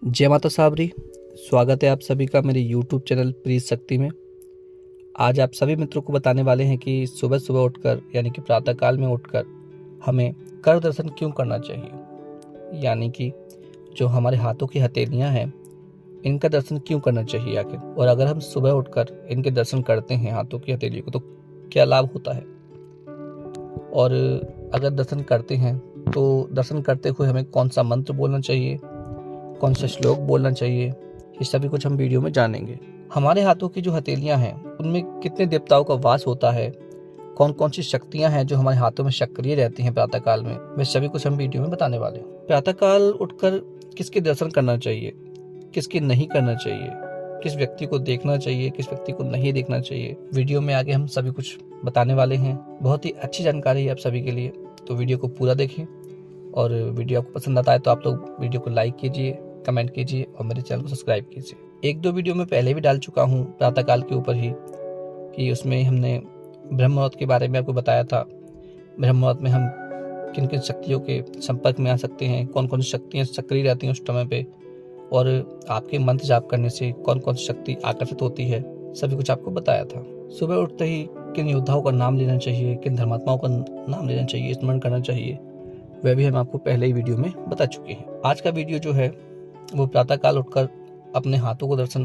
जय माता साबरी। स्वागत है आप सभी का मेरे YouTube चैनल प्रीत शक्ति में। आज आप सभी मित्रों को बताने वाले हैं कि सुबह सुबह उठकर यानी कि प्रातः काल में उठकर हमें कर दर्शन क्यों करना चाहिए, यानी कि जो हमारे हाथों की हथेलियां हैं इनका दर्शन क्यों करना चाहिए आखिर, और अगर हम सुबह उठकर इनके दर्शन करते हैं हाथों की हथेलियों को तो क्या लाभ होता है, और अगर दर्शन करते हैं तो दर्शन करते हुए हमें कौन सा मंत्र बोलना चाहिए, कौन सा श्लोक बोलना चाहिए, ये सभी कुछ हम वीडियो में जानेंगे। हमारे हाथों की जो हथेलियां हैं उनमें कितने देवताओं का वास होता है, कौन कौन सी शक्तियां हैं जो हमारे हाथों में सक्रिय रहती हैं प्रातः काल में, वे सभी कुछ हम वीडियो में बताने वाले हैं। प्रातः काल उठकर किसके दर्शन करना चाहिए, किसके नहीं करना चाहिए, किस व्यक्ति को देखना चाहिए, किस व्यक्ति को नहीं देखना चाहिए, वीडियो में आगे हम सभी कुछ बताने वाले हैं। बहुत ही अच्छी जानकारी है आप सभी के लिए, तो वीडियो को पूरा देखें। और वीडियो आपको पसंद आता है तो आप लोग वीडियो को लाइक कीजिए, कमेंट कीजिए और मेरे चैनल को सब्सक्राइब कीजिए। एक दो वीडियो में पहले भी डाल चुका हूँ प्रातःकाल के ऊपर ही, कि उसमें हमने ब्रह्म मुहूर्त के बारे में आपको बताया था। ब्रह्म मुहूर्त में हम किन किन शक्तियों के संपर्क में आ सकते हैं, कौन कौन सी शक्तियाँ सक्रिय रहती हैं उस समय पे, और आपके मंत्र जाप करने से कौन कौन सी शक्ति आकर्षित होती है, सभी कुछ आपको बताया था। सुबह उठते ही किन योद्धाओं का नाम लेना चाहिए, किन धर्मात्माओं का नाम लेना चाहिए, स्मरण करना चाहिए, वह भी हम आपको पहले ही वीडियो में बता चुके हैं। आज का वीडियो जो है वो प्रातःकाल उठकर अपने हाथों को दर्शन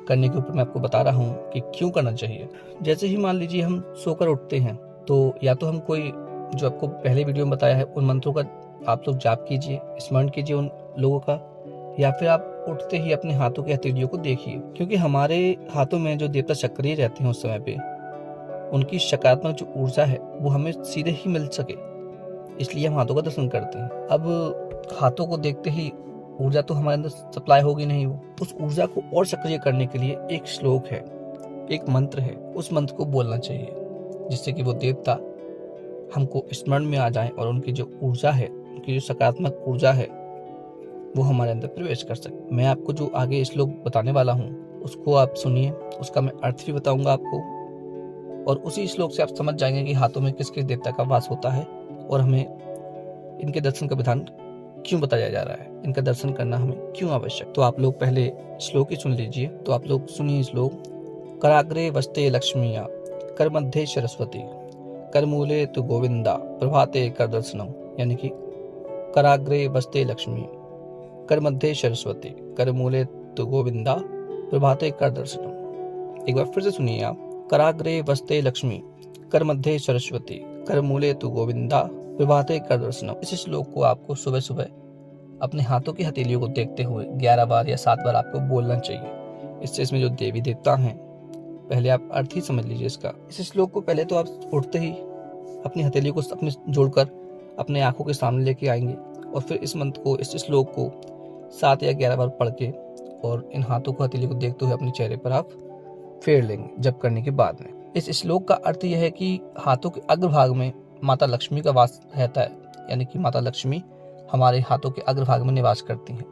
करने के ऊपर मैं आपको बता रहा हूँ कि क्यों करना चाहिए। जैसे ही मान लीजिए हम सोकर उठते हैं तो या तो हम कोई जो आपको पहले वीडियो में बताया है उन मंत्रों का आप लोग जाप कीजिए, स्मरण कीजिए उन लोगों का, या फिर आप उठते ही अपने हाथों की हथेलियों को देखिए, क्योंकि हमारे हाथों में जो देवता सक्रिय रहते हैं उस समय पे उनकी सकारात्मक जो ऊर्जा है वो हमें सीधे ही मिल सके, इसलिए हम हाथों का दर्शन करते हैं। अब हाथों को देखते ही ऊर्जा तो हमारे अंदर सप्लाई होगी नहीं, वो उस ऊर्जा को और सक्रिय करने के लिए एक श्लोक है, एक मंत्र है, उस मंत्र को बोलना चाहिए जिससे कि वो देवता हमको स्मरण में आ जाए और उनकी जो ऊर्जा है, उनकी जो सकारात्मक ऊर्जा है वो हमारे अंदर प्रवेश कर सके। मैं आपको जो आगे श्लोक बताने वाला हूँ उसको आप सुनिए, उसका मैं अर्थ भी बताऊंगा आपको, और उसी श्लोक से आप समझ जाएंगे कि हाथों में किस किस देवता का वास होता है और हमें इनके दर्शन का विधान क्यों बताया जा रहा है, इनका दर्शन करना हमें क्यों आवश्यक। तो आप लोग पहले श्लोक ही सुन लीजिए। तो आप लोग सुनिए श्लोक। कराग्रे वस्ते लक्ष्मीया, कर मध्य सरस्वती, कर मूले तु गोविंदा, प्रभाते कर दर्शनम। यानी कि कराग्रे वस्ते लक्ष्मी, कर मध्य सरस्वती, कर मूले तु गोविंदा, प्रभाते कर दर्शनम। एक बार फिर से सुनिए आप। कराग्रे वस्ते लक्ष्मी, कर मध्य सरस्वती, कर मूले तु गोविंदा, प्रभाते कर दर्शनम। इस श्लोक को आपको सुबह सुबह अपने हाथों की हथेलियों को देखते हुए 11 बार या 7 बार आपको बोलना चाहिए। इससे इसमें जो देवी देवता हैं, पहले आप अर्थ ही समझ लीजिए इसका। इस श्लोक को पहले तो आप उठते ही अपनी हथेलियों को अपने जोड़कर अपने आंखों के सामने लेके आएंगे, और फिर इस मंत्र को, इस श्लोक को 7 या 11 बार पढ़ के और इन हाथों को हथेलियों को देखते हुए अपने चेहरे पर आप फेर लेंगे जप करने के बाद में। इस श्लोक का अर्थ यह है कि हाथों के अग्रभाग में माता लक्ष्मी का वास रहता है, यानी कि माता लक्ष्मी हमारे हाथों के अग्रभाग में निवास करती हैं।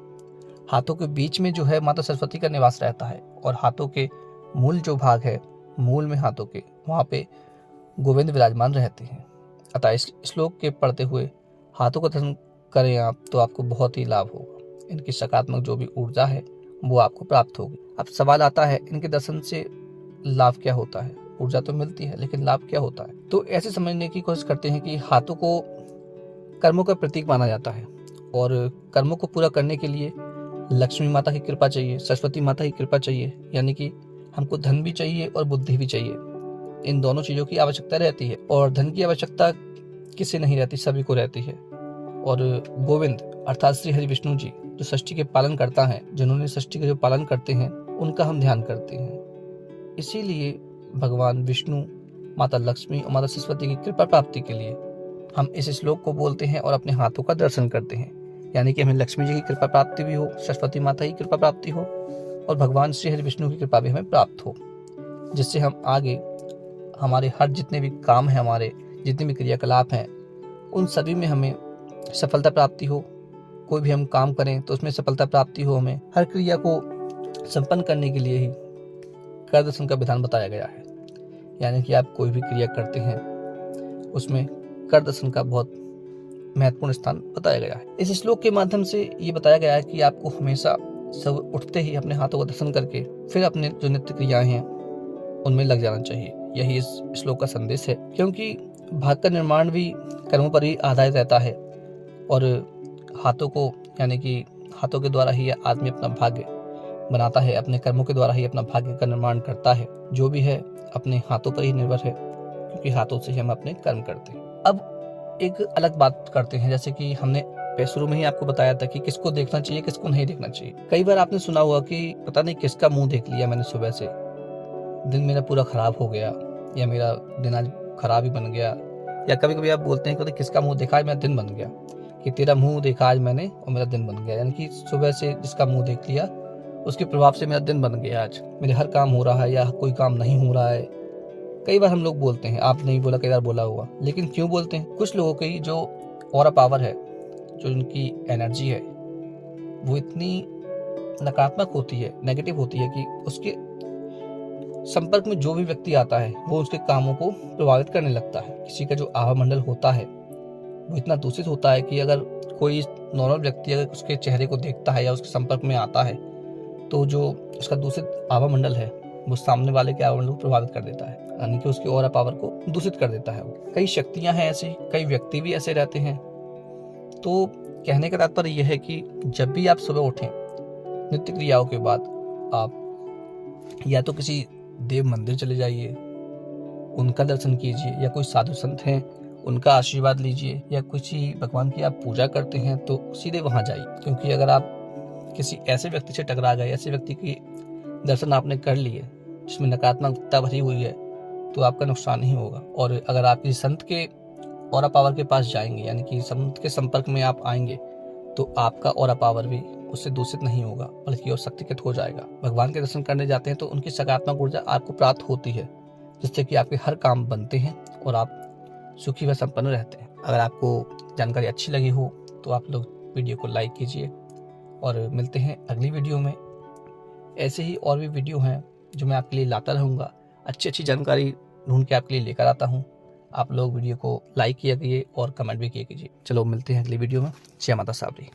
हाथों के बीच में जो है माता सरस्वती का निवास रहता है, और हाथों के मूल जो भाग है, मूल में हाथों के, वहाँ पे गोविंद विराजमान रहते हैं। अतः इस श्लोक के पढ़ते हुए हाथों का दर्शन करें आप तो आपको बहुत ही लाभ होगा। इनकी सकारात्मक जो भी ऊर्जा है वो आपको प्राप्त होगी। अब सवाल आता है इनके दर्शन से लाभ क्या होता है। ऊर्जा तो मिलती है लेकिन लाभ क्या होता है, तो ऐसे समझने की कोशिश करते हैं कि हाथों को कर्मों का प्रतीक माना जाता है, और कर्मों को पूरा करने के लिए लक्ष्मी माता की कृपा चाहिए, सरस्वती माता की कृपा चाहिए, यानी कि हमको धन भी चाहिए और बुद्धि भी चाहिए। इन दोनों चीजों की आवश्यकता रहती है, और धन की आवश्यकता किसे नहीं रहती, सभी को रहती है। और गोविंद अर्थात श्री हरि विष्णु जी जो सृष्टि के पालन करता है, जिन्होंने सृष्टि का जो पालन करते हैं उनका हम ध्यान करते हैं। इसीलिए भगवान विष्णु, माता लक्ष्मी और माता सरस्वती की कृपा प्राप्ति के लिए हम इस श्लोक को बोलते हैं और अपने हाथों का दर्शन करते हैं, यानी कि हमें लक्ष्मी जी की कृपा प्राप्ति भी हो, सरस्वती माता की कृपा प्राप्ति हो, और भगवान श्री हरि विष्णु की कृपा भी हमें प्राप्त हो, जिससे हम आगे हमारे हर जितने भी काम हैं, हमारे जितने भी क्रियाकलाप हैं, उन सभी में हमें सफलता प्राप्ति हो। कोई भी हम काम करें तो उसमें सफलता प्राप्ति हो। हमें हर क्रिया को संपन्न करने के लिए ही कर दर्शन का विधान बताया गया है, यानी कि आप कोई भी क्रिया करते हैं उसमें कर दर्शन का बहुत महत्वपूर्ण स्थान बताया गया है। इस श्लोक के माध्यम से ये बताया गया है कि आपको हमेशा सब उठते ही अपने हाथों का दर्शन करके फिर अपने जो नित्य क्रियाएं हैं उनमें लग जाना चाहिए। यही इस श्लोक का संदेश है, क्योंकि भाग्य का निर्माण भी कर्मों पर ही आधारित रहता है और हाथों को यानी कि हाथों के द्वारा ही आदमी अपना भाग्य बनाता है, अपने कर्मों के द्वारा ही अपना भाग्य का निर्माण करता है। जो भी है अपने हाथों पर ही निर्भर है, क्योंकि हाथों से ही हम अपने कर्म करते हैं। अब एक अलग बात करते हैं, जैसे कि हमने शुरू में ही आपको बताया था कि किसको देखना चाहिए किसको नहीं देखना चाहिए। कई बार आपने सुना होगा कि पता नहीं किसका मुंह देख लिया मैंने सुबह से, दिन मेरा पूरा खराब हो गया, या मेरा दिन आज खराब ही बन गया। या कभी कभी आप बोलते हैं कि किसका मुंह देखा आज मेरा दिन बन गया, कि तेरा मुंह देखा आज मैंने और मेरा दिन बन गया। यानी कि सुबह से जिसका मुंह देख लिया उसके प्रभाव से मेरा दिन बन गया, आज मेरे हर काम हो रहा है या कोई काम नहीं हो रहा है। कई बार हम लोग बोलते हैं, आप नहीं बोला, कई बार बोला हुआ, लेकिन क्यों बोलते हैं? कुछ लोगों की जो ऑरा पावर है, जो उनकी एनर्जी है, वो इतनी नकारात्मक होती है, नेगेटिव होती है कि उसके संपर्क में जो भी व्यक्ति आता है वो उसके कामों को प्रभावित करने लगता है। किसी का जो आभा मंडल होता है वो इतना दूषित होता है कि अगर कोई नॉर्मल व्यक्ति अगर उसके चेहरे को देखता है या उसके संपर्क में आता है तो जो उसका दूषित आभा मंडल है वो सामने वाले के आभा मंडल को प्रभावित कर देता है, यानी कि उसकी ऑरा पावर को दूषित कर देता है। कई शक्तियां हैं ऐसी, कई व्यक्ति भी ऐसे रहते हैं। तो कहने का तात्पर्य यह है कि जब भी आप सुबह उठें, नित्य क्रियाओं के बाद आप या तो किसी देव मंदिर चले जाइए, उनका दर्शन कीजिए, या कोई साधु संत हैं उनका आशीर्वाद लीजिए, या किसी भगवान की आप पूजा करते हैं तो सीधे वहां जाइए। क्योंकि अगर आप किसी ऐसे व्यक्ति से टकरा गए, ऐसे व्यक्ति की दर्शन आपने कर लिए जिसमें नकारात्मकता भरी हुई है, तो आपका नुकसान ही होगा। और अगर आप किसी संत के ऑरा पावर के पास जाएंगे, यानी कि संत के संपर्क में आप आएंगे, तो आपका ऑरा पावर भी उससे दूषित नहीं होगा, बल्कि और शक्तिकृत हो जाएगा। भगवान के दर्शन करने जाते हैं तो उनकी सकारात्मक ऊर्जा आपको प्राप्त होती है, जिससे कि आपके हर काम बनते हैं और आप सुखी व संपन्न रहते हैं। अगर आपको जानकारी अच्छी लगी हो तो आप लोग वीडियो को लाइक कीजिए, और मिलते हैं अगली वीडियो में। ऐसे ही और भी वीडियो हैं जो मैं आपके लिए लाता रहूँगा, अच्छी जानकारी ढूंढ के आपके लिए लेकर आता हूँ। आप लोग वीडियो को लाइक किया कीजिए और कमेंट भी किया कीजिए। चलो मिलते हैं अगली वीडियो में। जय माता साबरी।